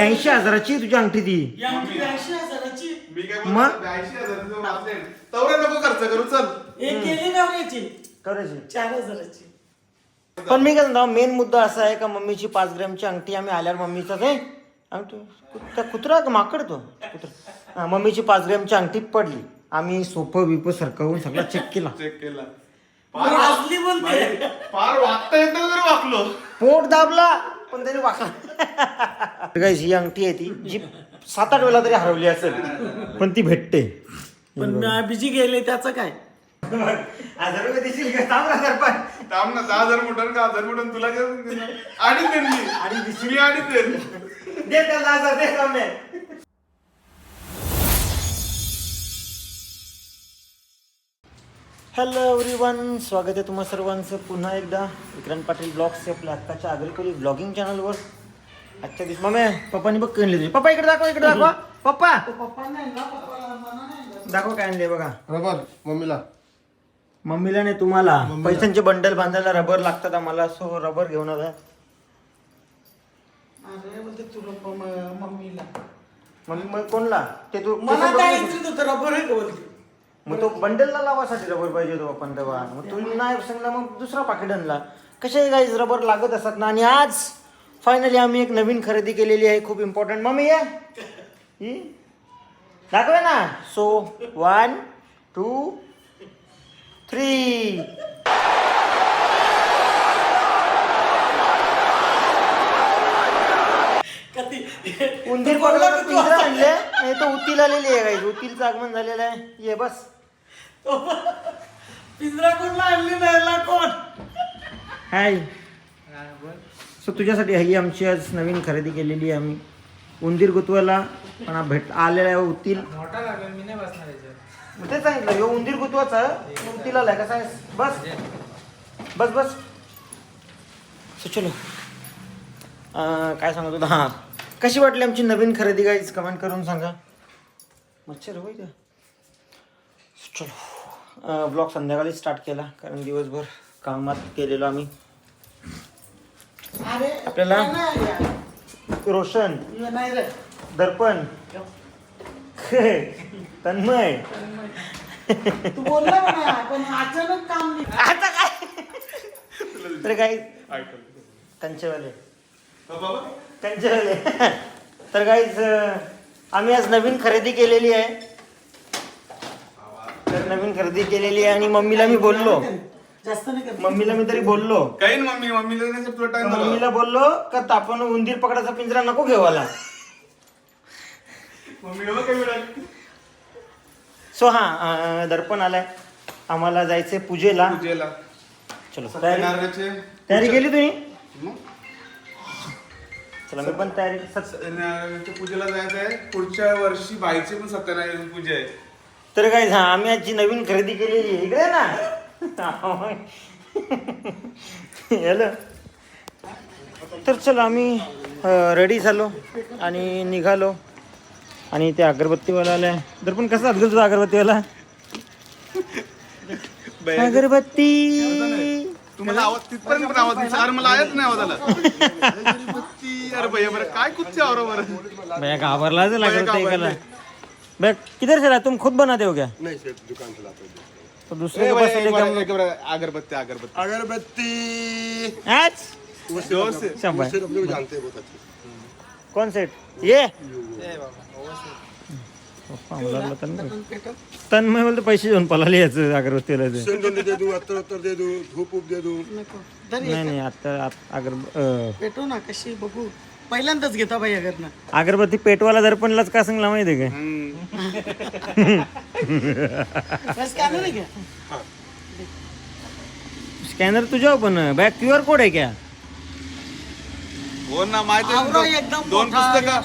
82,000ची तुझी अंगठी ती. ही अंगठी 82,000ची. मी काय मग? 82,000 वाचले तेवढं नको खर्च करू चल. एक गेली नवऱ्याची करायची. 4,000ची. पण मी काय म्हणतो मेन मुद्दा असा आहे का मम्मीची 5 ग्रॅमची अंगठी आम्ही आल्यावर मम्मीचा ते अंगठी कुत्रा का माकड तो कुत्रा मम्मीची 5 ग्रॅमची अंगठी पडली. आम्ही सोपं बिप सरकवून सगळा चेक केला. चेक केला वाजली बोलते. फार वागता येत तरी वाकलो. पोट दाबला पण त्याने वाकला. गाईस ही अंगठी आहे ती जी 7-8 वेळा तरी हरवली असेल पण ती भेटते. पण बिजी गेले त्याचं काय? 1,000 रुपये देशील का? थांब ना जरा पण. थांब ना 10,000 मोठं का 1,000 मोठं तुला काय आणि त्यांनी मी आणि ते दे त्याला 10,000 दे सामने. हॅलो एव्हरीवन, स्वागत आहे तुम्हा सर्वांचं पुन्हा एकदा विक्रांत पाटील ब्लॉग्स आपल्या हक्काच्या आगरीकोली ब्लॉगिंग चॅनलवर. आजच्या दिवस मम्मी पप्पानी बघ काय आणले तुझे. पप्पा इकडे दाखवा, इकडे दाखवा. पप्पा पप्पा नाही ना, पप्पाला मना नाही. दाखवा काय आणले बघा. रबर मम्मीला मम्मीला नाही तुम्हाला पैशांचे बंडल बांधायला रबर लागतात आम्हाला, सो रबर घेऊन आला. अरे बोलते तुला मम्मीला मम्मी मग कोणला ते तू मला काय इच्छित होतं रबर आहे का बोलते. मग तो बंडलला लावासाठी रबर पाहिजे होतो आपण तेव्हा. मग तुम्ही नाही सांगला मग दुसरा पाकिट आणला. कसे गाईज रबर लागत असतात ना. आणि आज फायनली आम्ही एक नवीन खरेदी केलेली आहे, खूप इम्पॉर्टंट. मम्मी या ही दाखवे ना. सो 1 2 3 उंदीर पकडला पिंजरा आणले नाही तो उतील आलेली आहे गाईज. उतीलचं आगमन झालेलं आहे. ये बस पिंजरा कोणला आणली नाही कोण. हाय. सो तुझ्यासाठी ही आमची आज नवीन खरेदी केलेली आहे आम्ही. उंदीर गुतवायला पण भेट आलेला आहे उतील. मोठा लागेल मी नाही बसणार याच्यात. मग ते सांगितलं ह्यो उंदीर गुतवाचा उतील आलाय कसा आहे. बस बस बस. सो चलो काय सांगत होता. हां कशी वाटली आमची नवीन खरेदी गाईज कमेंट करून सांगा. मच्छर होय का. चलो ब्लॉग संध्याकाळी स्टार्ट केला कारण दिवसभर कामात केलेलो आम्ही. अरे आपल्याला रोशन नाही रे. दर्पण तन्मय तू बोलला ना पण अचानक काम नाही. आता काय तर काही त्यांचेवाले त्यांचेवाले तर काहीच आम्ही आज नवीन खरेदी केलेली आहे. तर नवीन खरेदी केलेली आहे आणि मम्मीला मी बोललो जास्त नाही करत. मम्मीला मी तरी बोललो काही मम्मीला तुला टाइम मम्मीला बोललो का आपण उंदीर पकडाचा पिंजरा नको घेवाला. मम्मीला काही मिळालं सो हां दर्पण आलाय. आम्हाला जायचंय पूजेला. पूजेला चलो सत्यनारायणाचे तयारी केली तुम्ही. मग? चला मी पण तयारी सत्यनारायणाच्या पूजेला जायचं आहे. पुढच्या वर्षी बाईची पण सत्यनारायण पूजा आहे. तर काय आम्ही आज जी नवीन खरेदी केलेली आहे इकडे ना. हॅलो तर चलो आम्ही रेडी झालो आणि निघालो. आणि ते अगरबत्तीवाला आलाय. तर पण कसं अगदी तुझा अगरबत्तीवाला अगरबत्ती तुम्हाला आवाज तिथपर्यंत पण आवाज नाही. अरे मला आयच नाही आवाजाला. अरे भैया बरं काय कुठचे आवर बरं भैया घाबरला अगरबत्ती भैया किधर से तुम खुद बनाते हो क्या. नाही सर दुकान से लाते हैं. तो दूसरे के पास से लेके हम लोग अगरबत्ती अगरबत्ती अगरबत्ती आज हम लोग जानते हैं बहुत अच्छे. कौन सेट ये तन्मय बोलतो पैसे देऊन पळाले याचं अगरबत्तीला ते. सेंडोल दे दूं, अत्तर दे दूं, धूप दे दूं. नको. तरी नाही नाही आता पेटो ना कशी बघू. पहिल्यांदाच घेता बाई अगरना. अगरबत्ती पेटवाला दर्पणलाच का सांगला माहिती आहे बस स्कॅनर आहे का. का स्कॅनर तुझ्या पण बॅग QR कोड आहे क्या. हो ना माहिती आहे. आवरा एकदम दोन मोठा. पुस्तकं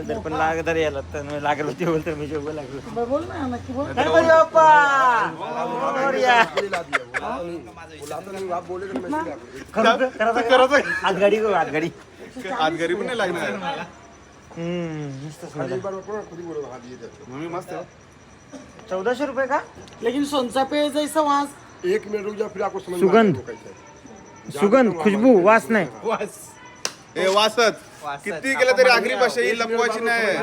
दर्पण लागदार याला तर अगरबत्ती बोलतो मी जेव्हा लागलो. बोल ना नक्की बोल. गणपती बाप्पा मोरया. आज गाडी गो आज गाडी आज घरी पण नाही लागणार. मस्त मम्मी मस्त आहे. 1400 रुपये का. लेकिन सोनचा पे जैसा वास. 1 मिनट रुक जा फिर आपको सुगंध सुगंध खुशबू वास नाही. वास ए वासत किती केलं तरी आगरी भाषा ही लपवायची नाही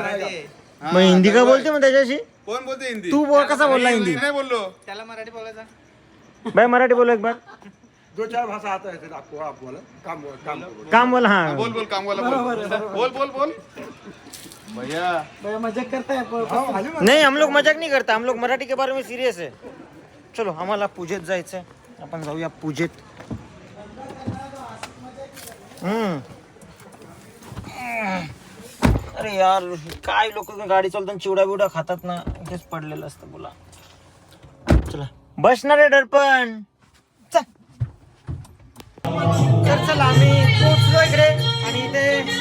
हा, मग हिंदी का बरोबर. बोलते मग त्याच्याशी कोण बोलते हिंदी तू बोल, कसा बोलला हिंदी? नाही बोललो त्याला मराठी बोलायचा. भाई मराठी बोलो एक बार. दो चार भाषा आता है फिर आपको आप बोला काम बोलो काम बोल हाँ. बोल बोल काम वाला बोल बोल बोल भैया बाई, मजाक करताय नहीं हम लोग मजाक नहीं करता, हम लोग मराठी के बारे में सीरियस है. चलो आम्हाला पूजेत जायचंय, आपण जाऊया पूजेत. अरे यार काय लोक गाडी चालताना चिवडा बिवडा खातात ना, तेच पडलेलं असतं. बोला चला बसणार आहे दर्पण. चल तर चला आम्ही पोहोचलो इकडे आणि इथे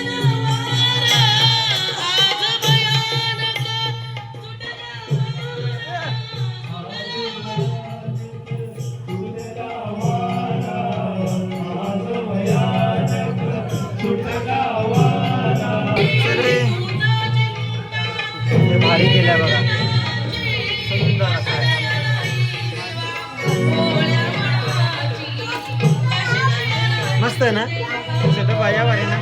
सगळे हे भारी केलंय बघा, सुंदर असं आहे. मस्त आहे ना सेटअप, भारी आहे ना.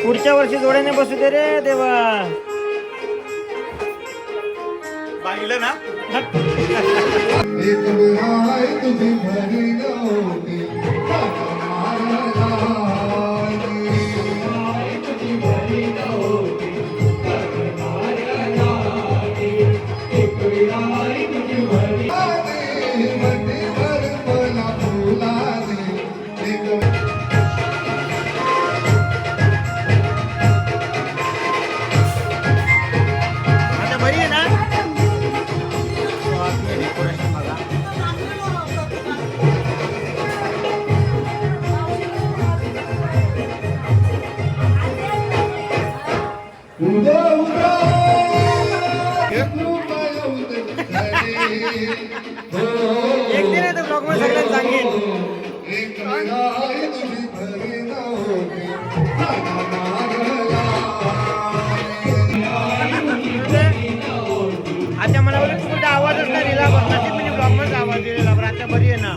पुढच्या वर्षी जोड्याने बसू दे रे देवा. पाहिलं ना एक बिहाय तुझी भरी नव्हती आता बरी आहे ना. डेकोरेशन बघा. एक दिन आहे तर ब्लॉग मध्ये सगळ्यांना सांगेन. आता मला बोलत कुठे आवाजच नाही दिला, नशीब मी ब्लॉग मध्ये आवाज दिलेला. बरं आता बरी आहे ना.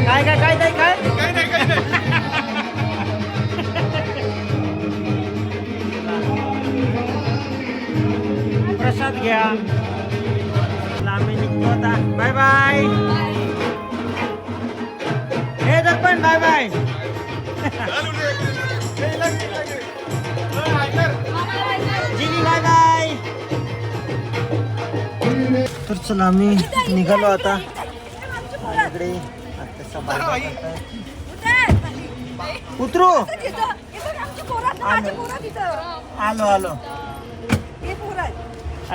काय काय काय काय काय काही नाही काही नाही प्रसाद घ्या. आम्ही निघतो आता. Bye bye. हे Darpan bye bye. Jini bye bye. तर चला आम्ही निघालो आता इकडे. आता बाय उतरू. आलो आलो.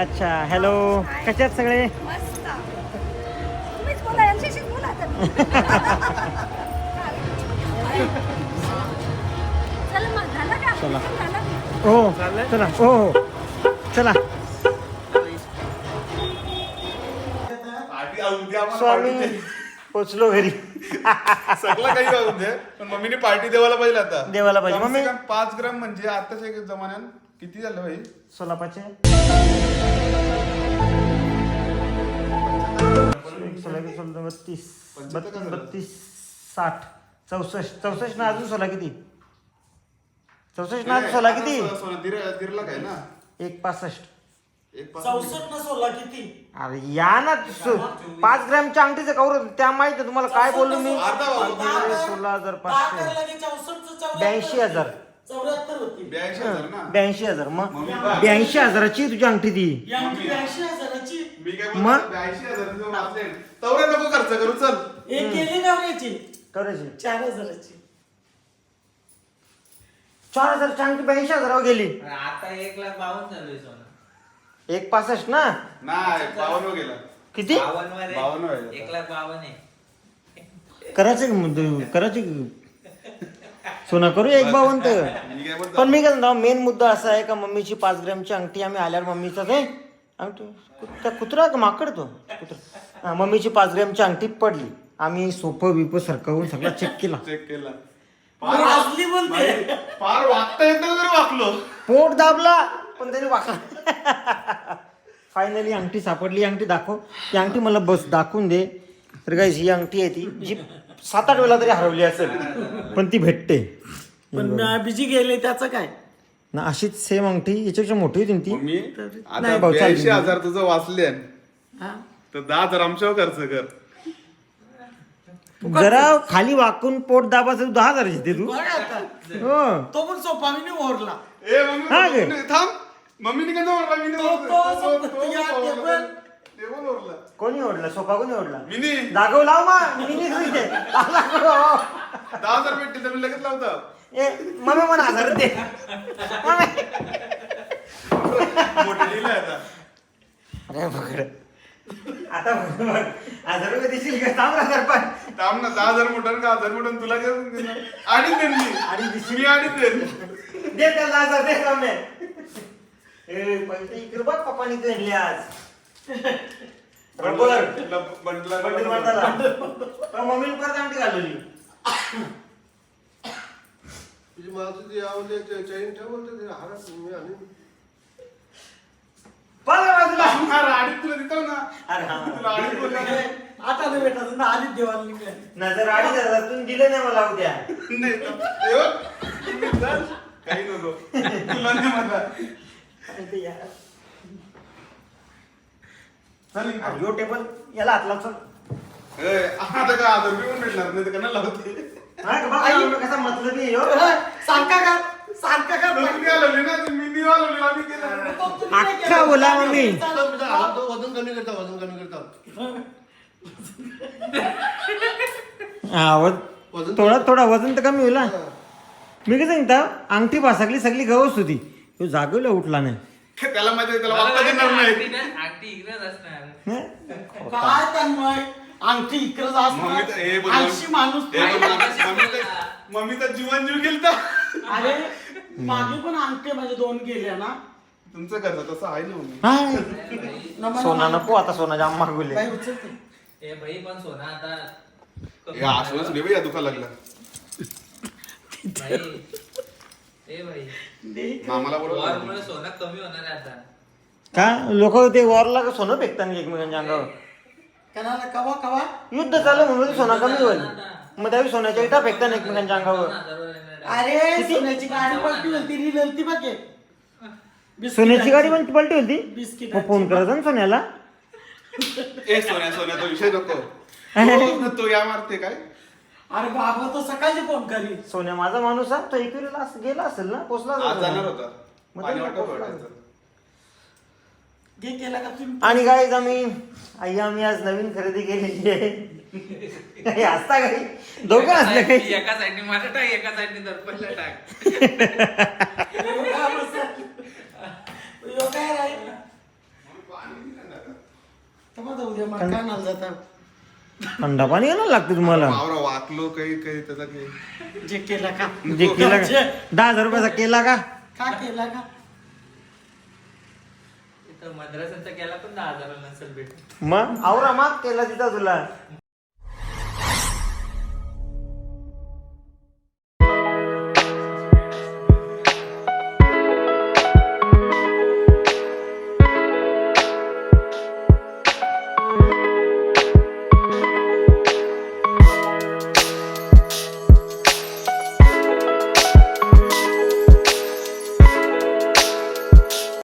अच्छा हॅलो, कसे आहेत सगळे? चला हो चला हो हो चला. स्वामी पोचलो घरी. सगळं काही जाऊन दे पण मम्मीने पार्टी देवाला पाहिजे आता. देवाला पाहिजे. कम से मम्मी कम 5 ग्राम म्हणजे आताच्या जमान्यात किती झालं भाई? सोलापाचे 32 32 60 64 ना अजून 16 किती? 64 ना अजून 16 किती? दिरला काय ना 165. 64 ना 16 किती? अरे या ना 5 ग्रॅमच्या अंगठीचं कवर त्या माहिती आहे तुम्हाला काय बोललो मी? 16,500 82,000 74 होती. 82,000 ना 82,000 मग 82,000ची तुझी अंगठी ती. या अंगठी 82,000ची. मी काय मग? बोलतो 82,000 तुझं वाचले तेवढे नको खर्च करू चल. एक केली नवऱ्याची करायची 4,000ची. 4,000 चांगली 82,000 गेली. आता 1,52,000 चालू आहे सोनं. 1,65 ना नाही 52 गेला. किती 52 मध्ये 52 आहे. 1,52,000 आहे. करायची सोना करूया 1,52,000. मी काय बोलतो पण मी काय म्हणतो मेन मुद्दा असा आहे का मम्मीची 5 ग्रॅमची अंगठी आम्ही आल्यावर मम्मीचा काय अंगठी कुत्रा का माकड तो कुत्रा मम्मीची 5 ग्रॅमची अंगठी पडली. आम्ही सोपं बिप सरकवून सगळं चेक केला. चेक केला. वाजली बोलते. फार वागता येत नाही तरी वाकलो. पोट दाबला पण त्याने वाकला. फायनली अंगठी सापडली. अंगठी दाखव. ती अंगठी मला बस दाखवून दे. तर काय ही अंगठी आहे ती जी 7-8 वेळा तरी हरवली असेल पण ती भेटते. पण बिजी गेले त्याचं काय. ना अशीच सेम अंगठी याच्यापेक्षा मोठी होती ना ती. मी नाही आता भाऊ, चालेल. 82,000 तुझं वाचले हा? तर 10,000 आमच्यावर खर्च कर. जरा खाली वाकून पोट दाबाचं 10,000 घेते तू. बघ आता. हो तो पण सोपा मी नाही ओरला. ए मम्मी हा गे. मम्मी, थांब मम्मीने काय ओरला मी टेबल ओरला. कोणी ओढला सोफा कोणी ओढला मिनी दाखव लाव मग मिनी तुझे 10,000 भेटतील तर मी लगेच लावतो. ए मम्मी मला 1,000 दे मम्मी. मोठे दिलं आता. अरे बघ आता बघ 1,000 रुपये देशील का सांग 1,000 पण थांब ना 10,000 मोठं का 1,000 मोठं तुला काय देणार? अडीच देईल मी. अडीच देशील? मी अडीच देईल. दे त्याला 1,000 दे मम्मी. ए पैसे इकडे बघ पप्पानी घेतले आज रबर बंडला बंडल मारताना. पण मम्मीने परत आमटी घालवली. तुझी माझं ते आवडले चैन ठेव बोलते ते हारात मी आणि बघा बाजूला. अरे अडीच तुला देतो ना. अरे हा. तुला अडीच बोलला. आता नाही भेटत ना आधीच देवाला निघाले. नजर 2,500 तुम्ही दिले नाही मला उद्या. नाही तर- ए बघ, तुम्ही चल. काही नको तुला नाही म्हणा. अरे यार. चल इकडं. अरे, यो टेबल याला हात लाव चल. ए, आता काय 1,000 रुपये पण भेटणार नाही तर कशाला लावते. हा का बघा एवढं कसा मतलबी आहे ह्यो. सारखा का सारखा का तुम्ही आलवली ना मी नाही आलवली आम्ही केलं. अख्खा बोला मम्मी. वजन कमी करता वजन कमी करता हा थोडा थोडा वजन तर कमी होईल ना. मी काय सांगता अंगठी भासाकली सगळी गवस होती ह्यो जागेला उठला नाही. त्याला माहिती आहे, त्याला वागता देणार नाही. अंगठी इकडेच असणार. हं? काय तन्मय अंगठी इकडे मम्मी तर- हे बोल- आळशी माणूस हे बघ, मम्मीचा जीवन जीव गेलता. अरे मागे पण अंगठी म्हणजे 2 गेल्या ना. तुमचं करता तसं आहे ना मम्मी. हाय. सोना नको आता सोना जाम मागवले. बाई उचलते. ए भाई पण सोनं आता हे आसवच बे या दुखा लागला. भाई ए भाई मामाला बोलव. वॉरमुळे सोनं कमी होणार आहे आता. का लोक ते वॉरला का सोनं फेकतात एकमेकांच्या अंगावर. कणाला कवा कवा युद्ध चालू म्हणून सोना कमी होईल. मग त्यावेळी सोन्याच्या इटा फेकतात एकमेकांच्या अंगावर. अरे सोन्याची गाडी पलटी होती रिलती बघ हे. सोन्याची गाडी पण पलटी होती. बिस्किट मग फोन करायचा ना सोन्याला. ए सोन्याचा विषय नको. तो या मारते काय. अरे बाबा तो सकाळी फोन करी. सोन्या माझा माणूस आहे तो इकडे गेला असेल ना पोचला आज जाणार असेल. होता. मग पाणी त्याला वाटप पोचला. वाटायचं. घे केला का तुम्ही. आणि काय आम्ही आज नवीन खरेदी केलेली आहे. काही हसता काही दोघं असले काही. एका साईडने माझा टाक एका साईडने दर्पणला टाक. यो काय राहील तेव्हा जाऊ द्या मग कानाला जाता. थंडा पाणी घालायला लागतं तुम्हाला. वावरा वाकलो काही काही त्याचा काही. जे केला का जे केला का 10,000 रुपयाचा केला का. का केला का इथं मद्रासाचा केला पण 10,000 नसेल भेट. मग आवरा माग केला तिथं तुला.